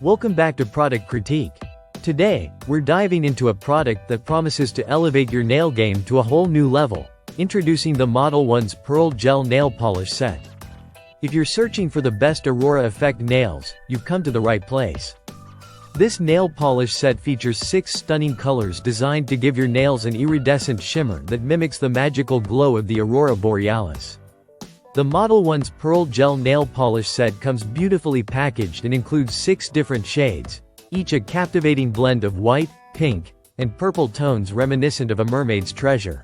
Welcome back to Product Critique. Today, we're diving into a product that promises to elevate your nail game to a whole new level, introducing the Modelones Pearl Gel Nail Polish Set. If you're searching for the best Aurora Effect nails, you've come to the right place. This nail polish set features 6 stunning colors designed to give your nails an iridescent shimmer that mimics the magical glow of the Aurora Borealis. The Modelones Pearl Gel Nail Polish Set comes beautifully packaged and includes 6 different shades, each a captivating blend of white, pink, and purple tones reminiscent of a mermaid's treasure.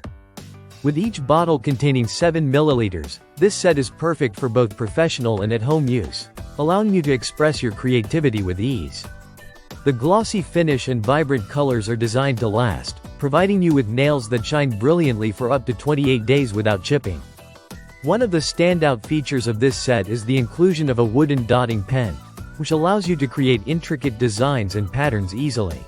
With each bottle containing 7 milliliters, this set is perfect for both professional and at-home use, allowing you to express your creativity with ease. The glossy finish and vibrant colors are designed to last, providing you with nails that shine brilliantly for up to 28 days without chipping. One of the standout features of this set is the inclusion of a wooden dotting pen, which allows you to create intricate designs and patterns easily.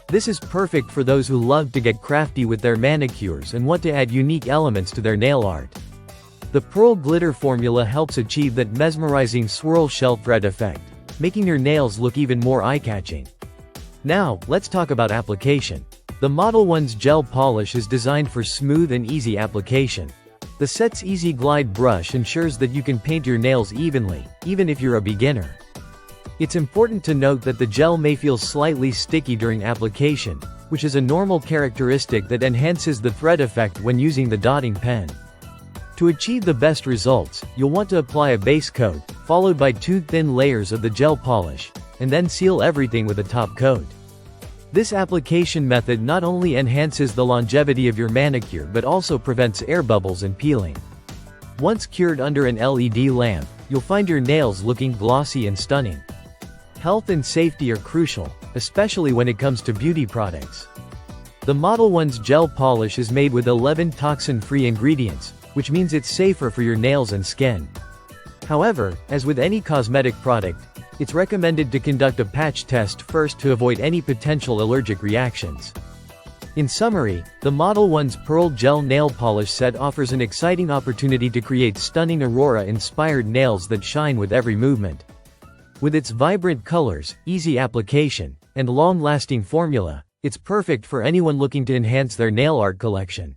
This is perfect for those who love to get crafty with their manicures and want to add unique elements to their nail art. The pearl glitter formula helps achieve that mesmerizing swirl shell thread effect, making your nails look even more eye-catching. Now, let's talk about application. The Modelones Gel Polish is designed for smooth and easy application. The set's Easy Glide brush ensures that you can paint your nails evenly, even if you're a beginner. It's important to note that the gel may feel slightly sticky during application, which is a normal characteristic that enhances the thread effect when using the dotting pen. To achieve the best results, you'll want to apply a base coat, followed by 2 thin layers of the gel polish, and then seal everything with a top coat. This application method not only enhances the longevity of your manicure but also prevents air bubbles and peeling. Once cured under an LED lamp, you'll find your nails looking glossy and stunning. Health and safety are crucial, especially when it comes to beauty products. The Modelones Gel Polish is made with 11 toxin-free ingredients, which means it's safer for your nails and skin. However, as with any cosmetic product, it's recommended to conduct a patch test first to avoid any potential allergic reactions. In summary, the Modelones Pearl Gel Nail Polish Set offers an exciting opportunity to create stunning Aurora-inspired nails that shine with every movement. With its vibrant colors, easy application, and long-lasting formula, it's perfect for anyone looking to enhance their nail art collection.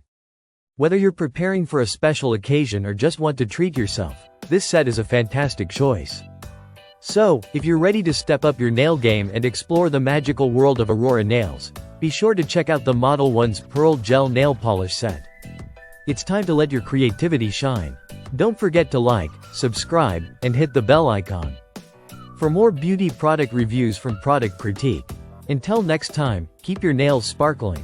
Whether you're preparing for a special occasion or just want to treat yourself, this set is a fantastic choice. So, if you're ready to step up your nail game and explore the magical world of Aurora nails, be sure to check out the Modelones Pearl Gel Nail Polish Set. It's time to let your creativity shine. Don't forget to like, subscribe, and hit the bell icon. For more beauty product reviews from Product Critique. Until next time, keep your nails sparkling.